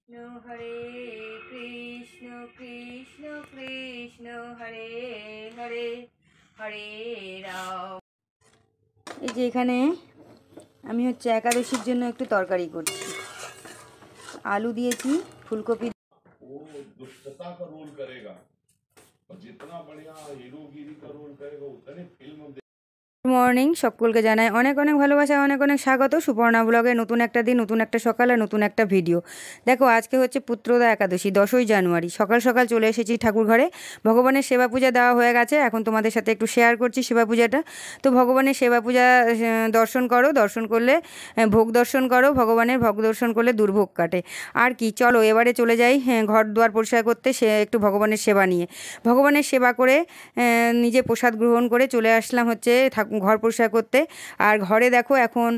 হরে কৃষ্ণ কৃষ্ণ কৃষ্ণ হরে হরে হরে রাম। এই যে এখানে আমি হচ্ছে একাদশীর জন্য একটু তরকারি করছি। আলু দিয়েছি, ফুলকপি। वो दुष्टता का रोल करेगा और जितना बढ़िया हीरोगिरी का रोल करेगा उतने फिल्म। গুড মর্নিং, সকলকে জানাই অনেক অনেক ভালোবাসা, অনেক অনেক স্বাগত সুপর্ণা ব্লগে। নতুন একটা দিন, নতুন একটা সকাল আর নতুন একটা ভিডিও। দেখো আজকে হচ্ছে পুত্রদা একাদশী, 10ই জানুয়ারি। সকাল সকাল চলে এসেছি ঠাকুর ঘরে। ভগবানের সেবা পূজা দেওয়া হয়ে গেছে, এখন তোমাদের সাথে একটু শেয়ার করছি সেবা পূজাটা। তো ভগবানের সেবা পূজা দর্শন করো, দর্শন করলে ভোগ দর্শন করো, ভগবানের ভোগ দর্শন করলে দুর্ভোগ কাটে। আর কি, চলো এবারে চলে যাই ঘর দুয়ার পরিষ্কার করতে, সে একটু ভগবানের সেবা নিয়ে। ভগবানের সেবা করে নিজে প্রসাদ গ্রহণ করে চলে আসলাম হচ্ছে ঘর পরিষ্কার করতে। আর ঘরে দেখো এখন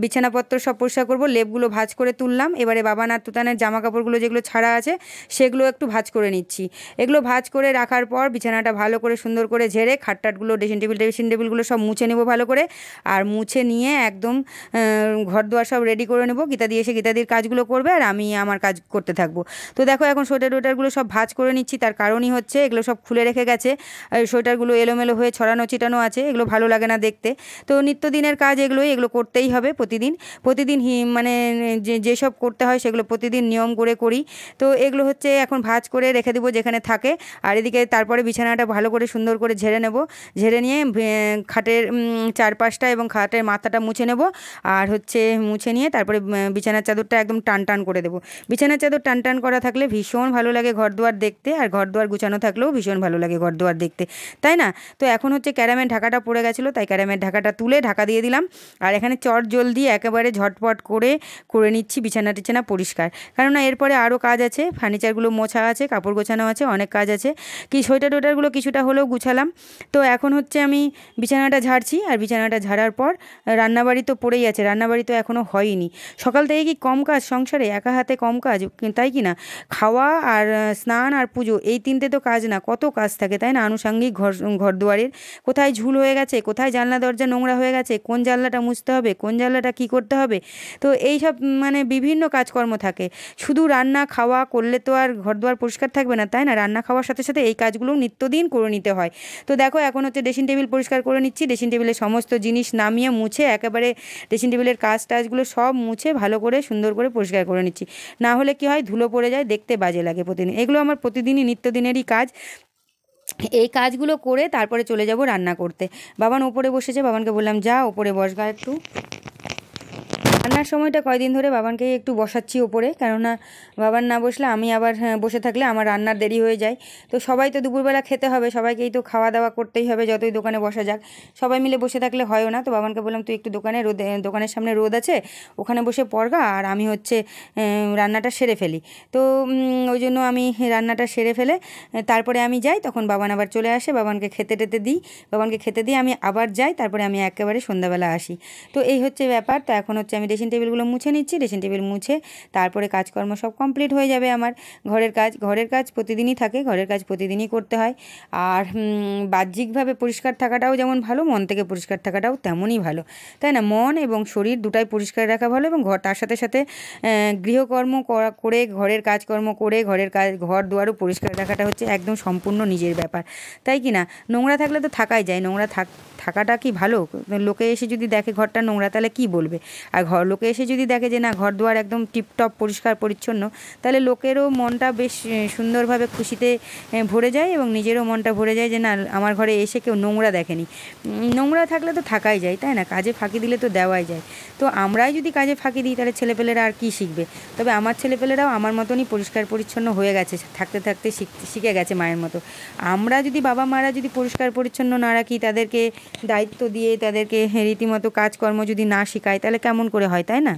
বিছানাপত্র সব পরিষ্কার করবো, লেপগুলো ভাঁজ করে তুললাম। এবারে বাবান আর তুতানের জামা কাপড়গুলো যেগুলো ছাড়া আছে সেগুলো একটু ভাঁজ করে নিচ্ছি। এগুলো ভাঁজ করে রাখার পর বিছানাটা ভালো করে সুন্দর করে ঝেড়ে খাটটাটগুলো, ড্রেসিং টেবিলগুলো সব মুছে নেবো ভালো করে। আর মুছে নিয়ে একদম ঘর দুয়ার সব রেডি করে নেবো। গীতাদি এসে গীতাদির কাজগুলো করবে আর আমি আমার কাজ করতে থাকবো। তো দেখো এখন সোয়েটারগুলো সব ভাঁজ করে নিচ্ছি। তার কারণই হচ্ছে এগুলো সব খুলে রেখে গেছে, সোয়েটারগুলো এলোমেলো হয়ে ছড়ানো ছিটানো আছে, এগুলো ভালো লাগে না দেখতে। তো নিত্যদিনের কাজ এগুলো করতেই হবে প্রতিদিন। মানে যেসব করতে হয় সেগুলো প্রতিদিন নিয়ম করে করি। তো এগুলো হচ্ছে এখন ভাঁজ করে রেখে দেবো যেখানে থাকে। আর এদিকে তারপরে বিছানাটা ভালো করে সুন্দর করে ঝেড়ে নেব। ঝেড়ে নিয়ে খাটের চারপাশটা এবং খাটের মাথাটা মুছে নেব। আর হচ্ছে মুছে নিয়ে তারপরে বিছানার চাদরটা একদম টান টান করে দেবো। বিছানার চাদর টান টান করা থাকলে ভীষণ ভালো লাগে ঘর দুয়ার দেখতে, আর ঘর দুয়ার গুছানো থাকলেও ভীষণ ভালো লাগে ঘর দুয়ার দেখতে, তাই না? তো এখন হচ্ছে ক্যারামের ঢাকাটা পড়ে গেছিলো, তাই ক্যারামের ঢাকাটা তুলে ঢাকা দিয়ে দিলাম। আর এখানে চট জলদি একেবারে ঝটপট করে নিচ্ছি বিছানা টিছানা পরিষ্কার, কেননা এরপরে আরও কাজ আছে। ফার্নিচারগুলো মোছা আছে, কাপড় গোছানো আছে, অনেক কাজ আছে। কি সোয়েটারগুলো কিছুটা হলেও গুছালাম। তো এখন হচ্ছে আমি বিছানাটা ঝাড়ছি। আর বিছানাটা ঝাড়ার পর রান্নাবাড়ি তো পড়েই আছে, রান্নাবাড়ি তো এখনও হয়নি। সকাল থেকে কি কম কাজ সংসারে, একা হাতে কম কাজ, তাই কি না? খাওয়া আর স্নান আর পুজো, এই তিনটে তো কাজ না, কত কাজ থাকে, তাই না? আনুষঙ্গিক ঘর দুয়ারের কোথায় ঝুল হয়ে গেছে, কোথায় জানলা দরজা নোংরা হয়ে গেছে, কোন জানলাটা মুছতে হবে, কোন জানলাটা কী করতে হবে। তো এই সব মানে বিভিন্ন কাজকর্ম থাকে। শুধু রান্না খাওয়া করলে তো আর ঘর দুয়ার পরিষ্কার থাকবে না, তাই না? রান্না খাওয়ার সাথে সাথে এই কাজগুলো নিত্যদিন করে নিতে হয়। তো দেখো এখন হচ্ছে ড্রেসিং টেবিল পরিষ্কার করে নিচ্ছি। ড্রেসিং টেবিলের সমস্ত জিনিস নামিয়ে মুছে একেবারে ড্রেসিং টেবিলের টাজগুলো সব মুছে ভালো করে সুন্দর করে পরিষ্কার করে নিচ্ছি। না হলে কি হয়, ধুলো পড়ে যায়, দেখতে বাজে লাগে প্রতিদিন। এগুলো আমার প্রতিদিনই নিত্যদিনেরই কাজ। এই কাজগুলো করে তারপরে চলে যাব রান্না করতে। বাবান ওপরে বসেছে, বাবানকে বললাম যা ওপরে বসগা একটু। রান্নার সময়টা কয়দিন ধরে বাবানকেই একটু বসাচ্ছি ওপরে, কেননা বাবান না বসলে আমি আবার বসে থাকলে আমার রান্নার দেরি হয়ে যায়। তো সবাই তো দুপুরবেলা খেতে হবে, সবাইকেই তো খাওয়া দাওয়া করতেই হবে, যতই দোকানে বসা যাক। সবাই মিলে বসে থাকলে হয়ও না। তো বাবানকে বললাম তুই একটু দোকানের সামনে রোদ আছে, ওখানে বসে পড়গা, আর আমি হচ্ছে রান্নাটা সেরে ফেলি। তো ওই জন্য আমি রান্নাটা সেরে ফেলে তারপরে আমি যাই, তখন বাবান আবার চলে আসে, বাবানকে খেতে দিই, আমি আবার যাই, তারপরে আমি একেবারে সন্ধ্যাবেলা আসি। তো এই হচ্ছে ব্যাপার। তো এখন হচ্ছে আমি ড্রেসিং টেবিলগুলো মুছে নিচ্ছি। ড্রেসিং টেবিল মুছে তারপরে কাজকর্ম সব কমপ্লিট হয়ে যাবে আমার। ঘরের কাজ প্রতিদিনই থাকে, ঘরের কাজ প্রতিদিনই করতে হয়। আর বাহ্যিকভাবে পরিষ্কার থাকাটাও যেমন ভালো, মন থেকে পরিষ্কার থাকাটাও তেমনই ভালো, তাই না? মন এবং শরীর দুটাই পরিষ্কার রাখা ভালো, এবং তার সাথে সাথে গৃহকর্ম করে, ঘরের কাজকর্ম করে, ঘর দুয়ারও পরিষ্কার রাখাটা হচ্ছে একদম সম্পূর্ণ নিজের ব্যাপার, তাই কি না? নোংরা থাকলে তো থাকাই যায়, থাকাটা কি ভালো? লোকে এসে যদি দেখে ঘরটা নোংরা তাহলে কি বলবে? আর লোকে এসে যদি দেখে যে না ঘর দুয়ার একদম টিপটপ পরিষ্কার পরিচ্ছন্ন, তাহলে লোকেরও মনটা বেশ সুন্দরভাবে খুশিতে ভরে যায়, এবং নিজেরও মনটা ভরে যায় যে না আমার ঘরে এসে কেউ নোংরা দেখেনি। নোংরা থাকলে তো থাকাই যায়, তাই না? কাজে ফাঁকি দিলে তো দেওয়াই যায়। তো আমরাই যদি কাজে ফাঁকি দিই তাহলে ছেলেপেলেরা আর কি শিখবে? তবে আমার ছেলেপেলেরাও আমার মতনই পরিষ্কার পরিচ্ছন্ন হয়ে গেছে, থাকতে থাকতে শিখে গেছে মায়ের মতো। আমরা যদি বাবা মারা যদি পরিষ্কার পরিচ্ছন্ন না রাখি, তাদেরকে দায়িত্ব দিয়ে তাদেরকে রীতিমতো কাজকর্ম যদি না শেখাই, তাহলে কেমন করে হয়, তাই না?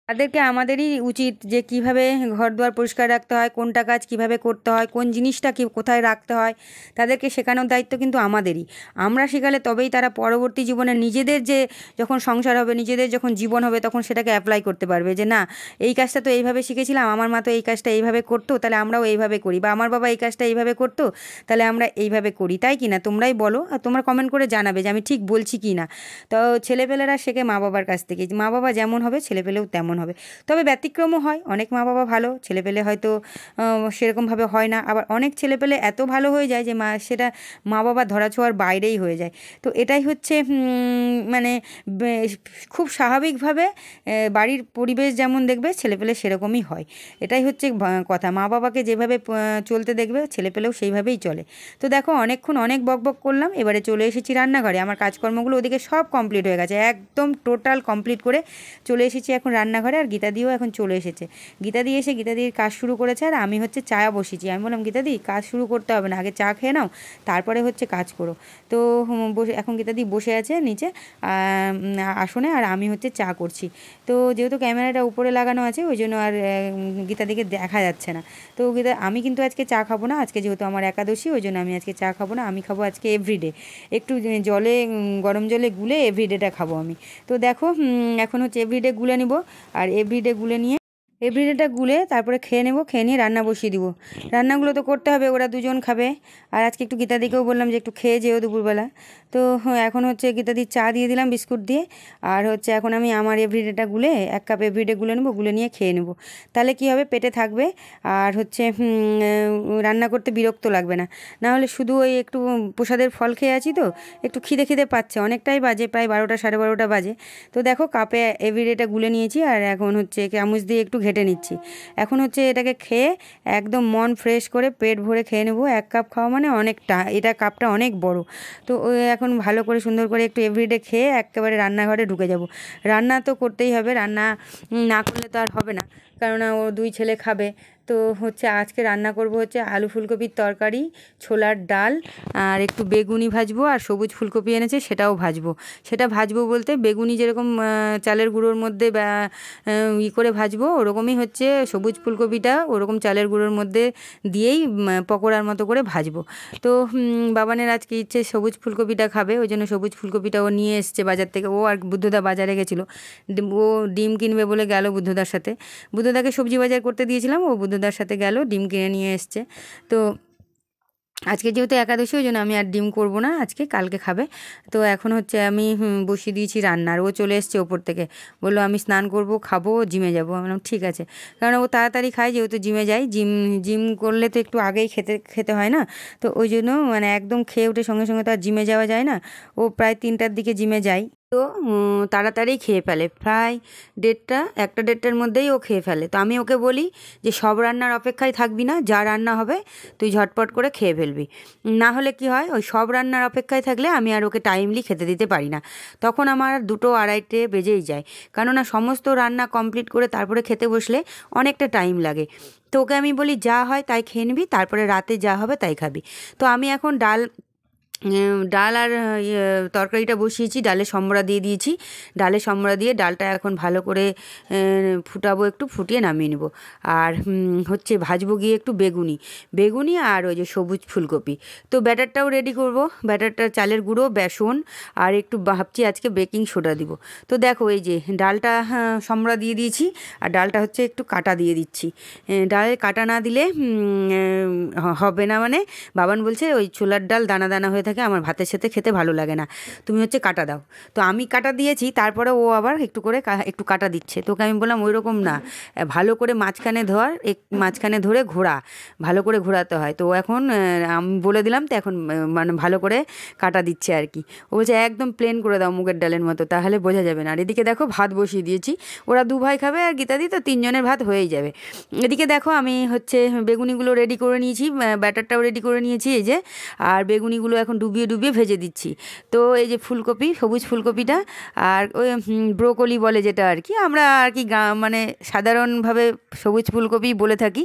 তাদেরকে আমাদেরই উচিত যে কিভাবে ঘর দুয়ার পরিষ্কার রাখতে হয়, কোনটা কাজ কিভাবে করতে হয়, কোন জিনিসটা কোথায় রাখতে হয়, তাদেরকে শেখানোর দায়িত্ব কিন্তু আমাদেরই। আমরা শেখালে তবেই তারা পরবর্তী জীবনে নিজেদের যখন সংসার হবে, নিজেদের যখন জীবন হবে, তখন সেটাকে অ্যাপ্লাই করতে পারবে যে না এই কাজটা তো এইভাবে শিখেছিলাম, আমার মা তো এই কাজটা এইভাবে করতো, তাহলে আমরাও এইভাবে করি, বা আমার বাবা এই কাজটা এইভাবে করতো, তাহলে আমরা এইভাবে করি, তাই কি না? তোমরাই বলো, আর তোমরা কমেন্ট করে জানাবে যে আমি ঠিক বলছি কি না। তো ছেলেপেলেরা শেখে মা বাবার কাছ থেকে, মা বাবা যেমন হবে ছেলেপেলেও তেমন কেমন হবে। তবে ব্যতিক্রমও হয়, অনেক মা বাবা ভালো, ছেলেপেলে হয়তো সেরকমভাবে হয় না, আবার অনেক ছেলেপেলে এত ভালো হয়ে যায় যে সেটা মা বাবা ধরাছোঁয়ার বাইরেই হয়ে যায়। তো এটাই হচ্ছে মানে খুব স্বাভাবিকভাবে বাড়ির পরিবেশ যেমন দেখবে ছেলেপেলে সেরকমই হয়। এটাই হচ্ছে কথা, মা বাবাকে যেভাবে চলতে দেখবে ছেলেপেলেও সেইভাবেই চলে। তো দেখো অনেকক্ষণ অনেক বকবক করলাম, এবারে চলে এসেছি রান্নাঘরে। আমার কাজকর্মগুলো ওদিকে সব কমপ্লিট হয়ে গেছে, একদম টোটাল কমপ্লিট করে চলে এসেছি এখন রান্নাঘরে। আর গীতাদিও এখন চলে এসেছে, গীতাদি এসে গীতাদির কাজ শুরু করেছে, আর আমি হচ্ছে চা বসেছি। আমি বললাম গীতাদি কাজ শুরু করতে হবে না, আগে চা খেয়ে নাও, তারপরে হচ্ছে কাজ করো। তো বসে এখন গীতাদি বসে আছে নিচে আসনে, আর আমি হচ্ছে চা করছি। তো যেহেতু ক্যামেরাটা উপরে লাগানো আছে ওই জন্য আর গীতাদিকে দেখা যাচ্ছে না। তো আমি কিন্তু আজকে চা খাবো না, আজকে যেহেতু আমার একাদশী ওই জন্য আমি আজকে চা খাবো না, আমি খাবো আজকে এভরিডে একটু জলে গরম জলে গুলে এভরিডেটা খাবো আমি। তো দেখো এখন হচ্ছে এভরিডে গুলে নিব, আর এভরিডে গুলে নিয়ে এভরিডেটা গুলে তারপরে খেয়ে নেবো, খেয়ে নিয়ে রান্না বসিয়ে দিব। রান্নাগুলো তো করতে হবে, ওরা দুজন খাবে। আর আজকে একটু গীতাদিকেও বললাম যে একটু খেয়ে যেও দুপুরবেলা। তো এখন হচ্ছে গীতাদির চা দিয়ে দিলাম বিস্কুট দিয়ে, আর হচ্ছে এখন আমি আমার এভরিডেটা গুলে 1 কাপ এভরিডে গুলে নেবো, গুলে নিয়ে খেয়ে নেবো। তাহলে কী হবে, পেটে থাকবে, আর হচ্ছে রান্না করতে বিরক্ত লাগবে না। না হলে শুধু ওই একটু প্রসাদের ফল খেয়ে আছি, তো একটু খিদে খিদে পাচ্ছে, অনেকটাই বাজে, প্রায় 12টা 12:30 বাজে। তো দেখো কাপে এভরিডেটা গুলে নিয়েছি, আর এখন হচ্ছে চামচ দিয়ে একটু ঘেটে নিচ্ছি। এখন হচ্ছে এটাকে খেয়ে একদম মন ফ্রেশ করে পেট ভরে খেয়ে নেবো। 1 কাপ খাওয়া মানে অনেকটা, এটা কাপটা অনেক বড়। তো এখন ভালো করে সুন্দর করে একটু এভরিডে খেয়ে একেবারে রান্নাঘরে ঢুকে যাব। রান্না তো করতেই হবে, রান্না না করলে তো আর হবে না, কেননা ও 2 ছেলে খাবে। তো হচ্ছে আজকে রান্না করব হচ্ছে আলু ফুলকপির তরকারি, ছোলার ডাল, আর একটু বেগুনি ভাজবো, আর সবুজ ফুলকপি এনেছে সেটাও ভাজবো। সেটা ভাজবো বলতে বেগুনি যেরকম চালের গুঁড়োর মধ্যে করে ভাজবো, ওরকমই হচ্ছে সবুজ ফুলকপিটা ওরকম চালের গুঁড়োর মধ্যে দিয়েই পকোড়ার মতো করে ভাজবো। তো বাবানের আজকে ইচ্ছে সবুজ ফুলকপিটা খাবে, ওই জন্য সবুজ ফুলকপিটা ও নিয়ে এসছে বাজার থেকে। ও আর বুদ্ধদা বাজারে গেছিলো, ও ডিম কিনবে বলে গেল বুদ্ধদার সাথে। বুদ্ধদাকে সবজি বাজার করতে দিয়েছিলাম, ও বুদ্ধদার সাথে গেল, ডিম কিনে নিয়ে এসছে। তো আজকে যেহেতু একাদশী ওই জন্য আমি আর ডিম করবো না, আজকে কালকে খাবে। তো এখন হচ্ছে আমি বসিয়ে দিয়েছি রান্নার। ও চলে এসছে ওপর থেকে, বললো আমি স্নান করব, খাবো, জিমে যাবো। আমি বললাম ঠিক আছে, কারণ ও তাড়াতাড়ি খায় যেহেতু জিমে যায়। জিম করলে তো একটু আগেই খেতে হয় না, তো ওই জন্য মানে একদম খেয়ে উঠে সঙ্গে সঙ্গে তো আর জিমে যাওয়া যায় না। ও প্রায় 3টার দিকে জিমে যায়, তো তাড়াতাড়ি খেয়ে ফেলে, প্রায় 1:30-1:30টার মধ্যেই ও খেয়ে ফেলে। তো আমি ওকে বলি যে সব রান্নার অপেক্ষায় থাকবি না, যা রান্না হবে তুই ঝটপট করে খেয়ে ফেলবি। না হলে কি হয়, ওই সব রান্নার অপেক্ষায় থাকলে আমি আর ওকে টাইমলি খেতে দিতে পারি না, তখন আমার 2-2:30 বেজেই যায়। কেননা সমস্ত রান্না কমপ্লিট করে তারপরে খেতে বসলে অনেকটা টাইম লাগে। তো ওকে আমি বলি যা হয় তাই খেয়ে নিবি, তারপরে রাতে যা হবে তাই খাবি। তো আমি এখন ডাল আর তরকারিটা বসিয়েছি, ডালে সম্বরা দিয়ে দিয়েছি। ডালে সম্বরা দিয়ে ডালটা এখন ভালো করে ফুটাবো, একটু ফুটিয়ে নামিয়ে নেব। আর হচ্ছে ভাজবো গিয়ে একটু বেগুনি আর ওই যে সবুজ ফুলকপি। তো ব্যাটারটাও রেডি করব, ব্যাটারটা চালের গুঁড়ো, বেসন, আর একটু ভাবছি আজকে বেকিং সোডা দিব। তো দেখো এই যে ডালটা সম্বরা দিয়ে দিয়েছি, আর ডালটা হচ্ছে একটু কাটা দিয়ে দিচ্ছি। ডালের কাটা না দিলে হবে না, মানে বাবান বলছে ওই ছোলার ডাল দানা দানা হয়ে থাকে, আমার ভাতের সাথে খেতে ভালো লাগে না, তুমি হচ্ছে কাটা দাও। তো আমি কাটা দিয়েছি, তারপরে ও আবার একটু কাটা দিচ্ছে। তোকে আমি বললাম ওই রকম না, ভালো করে মাঝখানে ধরে ঘোরা, ভালো করে ঘোরাতে হয়। তো এখন আমি বলে দিলাম, তো এখন মানে ভালো করে কাটা দিচ্ছে আর কি। ও বলছে একদম প্লেন করে দাও মুগের ডালের মতো, তাহলে বোঝা যাবে না। আর এদিকে দেখো ভাত বসিয়ে দিয়েছি, ওরা 2 ভাই খাবে আর গীতাদি, তো 3 জনের ভাত হয়েই যাবে। এদিকে দেখো আমি হচ্ছে বেগুনিগুলো রেডি করে নিয়েছি, ব্যাটারটাও রেডি করে নিয়েছি এই যে, আর বেগুনিগুলো এখন ডুবিয়ে ভেজে দিচ্ছি। তো এই যে ফুলকপি, সবুজ ফুলকপিটা, আর ওই ব্রোকলি বলে যেটা আর কি, আমরা আর কি মানে সাধারণভাবে সবুজ ফুলকপি বলে থাকি,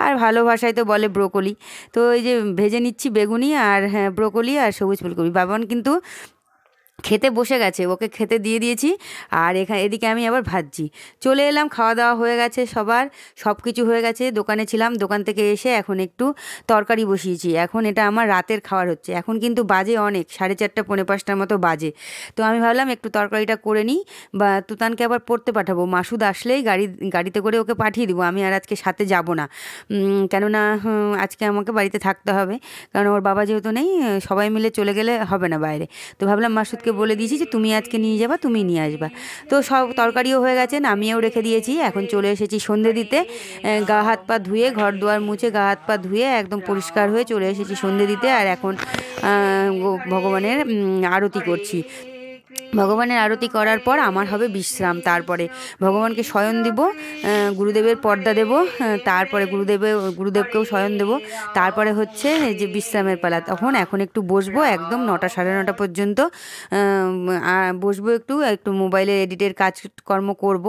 আর ভালো ভাষায় তো বলে ব্রোকলি। তো এই যে ভেজে নিচ্ছি বেগুনি আর ব্রোকলি আর সবুজ ফুলকপি। বাবান কিন্তু খেতে বসে গেছে, ওকে খেতে দিয়ে দিয়েছি, আর এদিকে আমি আবার ভাজছি। চলে এলাম, খাওয়া দাওয়া হয়ে গেছে সবার, সব কিছু হয়ে গেছে। দোকানে ছিলাম, দোকান থেকে এসে এখন একটু তরকারি বসিয়েছি। এখন এটা আমার রাতের খাবার হচ্ছে। এখন কিন্তু বাজে অনেক, 4:30 পৌনে 5টার মতো বাজে। তো আমি ভাবলাম একটু তরকারিটা করে নিই, বা তুতানকে আবার পড়তে পাঠাবো। মাসুদ আসলেই গাড়িতে করে ওকে পাঠিয়ে দিব, আমি আর আজকে সাথে যাব না, কেননা আজকে আমাকে বাড়িতে থাকতে হবে, কারণ ওর বাবা যেহেতু নেই, সবাই মিলে চলে গেলে হবে না বাইরে। তো ভাবলাম মাসুদকে দুধকে বলে দিয়েছি যে তুমি আজকে নিয়ে যাবা, তুমি নিয়ে আসবা। তো সব তরকারিও হয়ে গেছে, নামিয়েও রেখে দিয়েছি। এখন চলে এসেছি সন্ধে দিতে, গা হাত পা ধুয়ে, ঘর দুয়ার মুছে, গা হাত পা ধুয়ে একদম পরিষ্কার হয়ে চলে এসেছি সন্ধে দিতে। আর এখন ভগবানের আরতি করছি। ভগবানের আরতি করার পর আমার হবে বিশ্রাম। তারপরে ভগবানকে শয়ন দিব, গুরুদেবের পর্দা দেব, তারপরে গুরুদেবকেও শয়ন দেব। তারপরে হচ্ছে যে বিশ্রামের পালা। এখন একটু বসবো, একদম 9টা সাড়ে 9টা পর্যন্ত বসবো, একটু মোবাইলে এডিটের কাজকর্ম করব।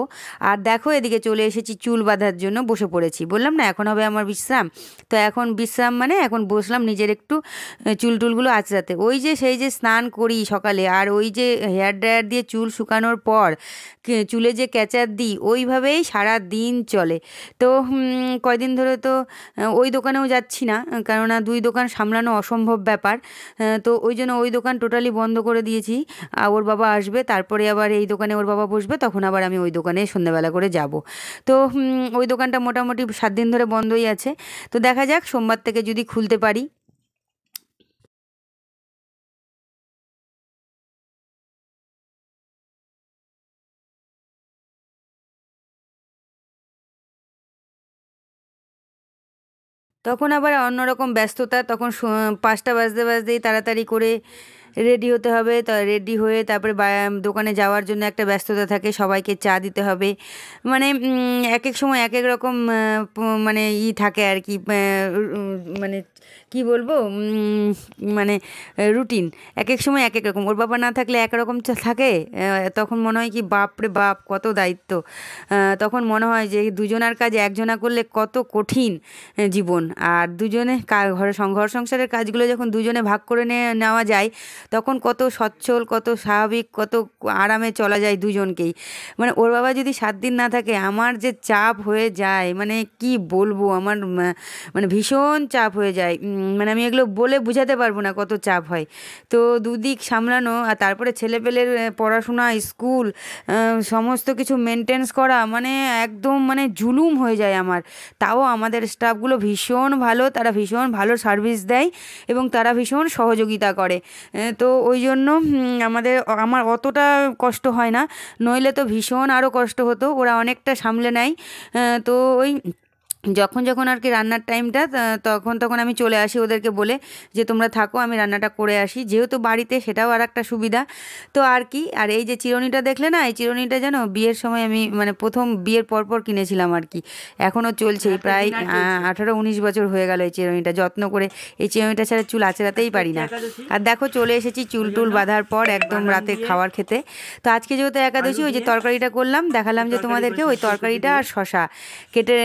আর দেখো এদিকে চলে এসেছি চুল বাঁধার জন্য, বসে পড়েছি। বললাম না এখন হবে আমার বিশ্রাম। তো এখন বিশ্রাম মানে এখন বসলাম নিজের একটু চুলটুলগুলো আঁচড়াতে। ওই যে সেই যে স্নান করি সকালে, আর ওই যে হেয়ার ড্রায়ার দিয়ে চুল শুকানোর পর চুলে যে ক্যাচার দিই, ওইভাবেই সারা দিন চলে। তো কয়দিন ধরে তো ওই দোকানেও যাচ্ছি না, কেননা 2 দোকান সামলানো অসম্ভব ব্যাপার। তো ওই জন্য ওই দোকান টোটালি বন্ধ করে দিয়েছি। ওর বাবা আসবে, তারপরে আবার এই দোকানে ওর বাবা বসবে, তখন আবার আমি ওই দোকানে সন্ধ্যাবেলা করে যাব। তো ওই দোকানটা মোটামুটি 7 দিন ধরে বন্ধই আছে। তো দেখা যাক সোমবার থেকে যদি খুলতে পারি। তখন আবার অন্যরকম ব্যস্ততা, তখন 5টা বাজতে বাজতেই তাড়াতাড়ি করে রেডি হতে হবে। তা রেডি হয়ে তারপরে দোকানে যাওয়ার জন্য একটা ব্যস্ততা থাকে, সবাইকে চা দিতে হবে। মানে এক এক সময় এক এক রকম মানে থাকে আর কি, মানে কি বলবো, মানে রুটিন এক এক সময় এক এক রকম। ওর বাবা না থাকলে একরকম থাকে, তখন মনে হয় কি বাপরে বাপ কত দায়িত্ব। তখন মনে হয় যে দুজনার কাজ একজনা করলে কত কঠিন জীবন। আর দুজনে ঘর সংসারের কাজগুলো যখন দুজনে ভাগ করে নেওয়া যায়, তখন কত সচ্ছল, কত স্বাভাবিক, কত আরামে চলা যায় দুজনকেই। মানে ওর বাবা যদি 7 দিন না থাকে, আমার যে চাপ হয়ে যায়, মানে কি বলবো, আমার মানে ভীষণ চাপ হয়ে যায়। মানে আমি এগুলো বলে বোঝাতে পারবো না কত চাপ হয়। তো দুদিক সামলানো, আর তারপরে ছেলেপেলের পড়াশোনা, স্কুল, সমস্ত কিছু মেনটেন্স করা, মানে একদম মানে জুলুম হয়ে যায় আমার। তাও আমাদের স্টাফগুলো ভীষণ ভালো, তারা ভীষণ ভালো সার্ভিস দেয় এবং তারা ভীষণ সহযোগিতা করে। তো ওই জন্য আমার অতটা কষ্ট হয় না, নইলে তো ভীষণ আরও কষ্ট হতো। ওরা অনেকটা সামলে নেয়। তো ওই যখন আর কি রান্নার টাইমটা, তখন আমি চলে আসি ওদেরকে বলে যে তোমরা থাকো, আমি রান্নাটা করে আসি, যেহেতু বাড়িতে, সেটাও আর একটা সুবিধা। তো আর কি, আর এই যে চিরুনিটা দেখলে না, এই চিরুনিটা জানো বিয়ের সময় আমি মানে প্রথম বিয়ের পরপর কিনেছিলাম আর কি। এখনও চলছে, প্রায় 18-19 বছর হয়ে গেল এই চিরুনিটা যত্ন করে। এই চিরুনিটা ছাড়া চুল আঁচড়াতেই পারি না। আর দেখো চলে এসেছি চুল টুল বাঁধার পর একদম রাতে খাবার খেতে। তো আজকে যেহেতু একাদশী, ওই যে তরকারিটা করলাম, দেখালাম যে তোমাদেরকে, ওই তরকারিটা আর শশা কেটে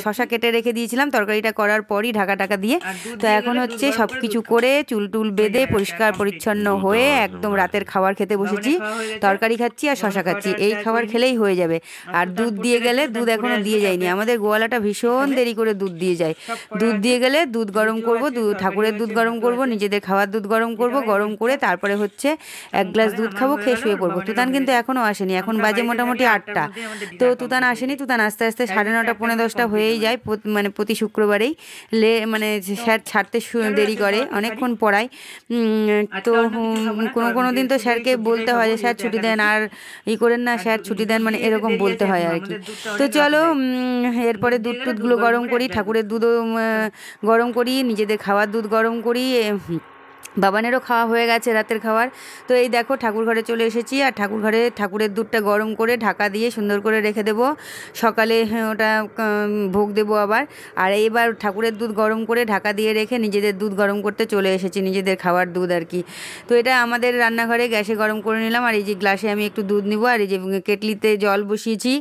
শশা কেটে রেখে দিয়েছিলাম তরকারিটা করার পরই, ঢাকা দিয়ে। তো এখন হচ্ছে সব কিছু করে চুল টুল বেঁধে পরিষ্কার পরিচ্ছন্ন হয়ে একদম রাতের খাবার খেতে বসেছি। তরকারি খাচ্ছি আর শশা খাচ্ছি, এই খাবার খেলেই হয়ে যাবে। আর দুধ দিয়ে গেলে, দুধ এখনও দিয়ে যায়নি, আমাদের গোয়ালাটা ভীষণ দেরি করে দুধ দিয়ে যায়। দুধ দিয়ে গেলে দুধ গরম করব, ঠাকুরের দুধ গরম করব, নিজেদের খাওয়ার দুধ গরম করব, গরম করে তারপরে হচ্ছে 1 গ্লাস দুধ খাবো, খেয়ে শুয়ে পড়বো। তুতান কিন্তু এখনও আসেনি, এখন বাজে মোটামুটি 8টা। তো তুতান আসেনি, তুতান আস্তে আস্তে 9:30 পৌনে 10টা হয়েই যায়, মানে প্রতি শুক্রবারেই মানে স্যার ছাড়তে দেরি করে, অনেকক্ষণ পড়ায়। তো কোনো দিন তো স্যারকে বলতে হয় যে স্যার ছুটি দেন, আর করেন না স্যার ছুটি দেন, মানে এরকম বলতে হয় আর কি। তো চলো এরপরে দুধ টুধগুলো গরম করি, ঠাকুরের দুধও গরম করি, নিজেদের খাওয়ার দুধ গরম করি। বাবানেরও খাওয়া হয়ে গেছে রাতের খাবার। তো এই দেখো ঠাকুর ঘরে চলে এসেছি, আর ঠাকুরের দুধটা গরম করে ঢাকা দিয়ে সুন্দর করে রেখে দেবো, সকালে ওটা ভোগ দেবো আবার। আর এইবার ঠাকুরের দুধ গরম করে ঢাকা দিয়ে রেখে নিজেদের দুধ গরম করতে চলে এসেছি, নিজেদের খাওয়ার দুধ আর কি। তো এটা আমাদের রান্নাঘরে গ্যাসে গরম করে নিলাম, আর এই যে গ্লাসে আমি একটু দুধ নিব, আর এই যে কেটলিতে জল বসিয়েছি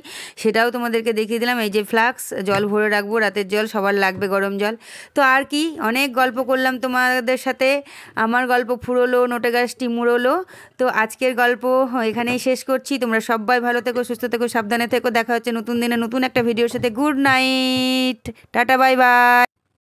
সেটাও তোমাদেরকে দেখিয়ে দিলাম। এই যে ফ্লাক্স, জল ভরে রাখবো, রাতের জল সবার লাগবে, গরম জল। তো আর কি, অনেক গল্প করলাম তোমাদের সাথে, আমার গল্প ফুরোলো, নোটে গাছটি মুড়োলো। তো আজকের গল্প এখানেই শেষ করছি। তোমরা সবাই ভালো থেকো, সুস্থ থেকো, সাবধানে থেকো। দেখা হচ্ছে নতুন দিনে নতুন একটা ভিডিওর সাথে। Good night, tata, bye bye.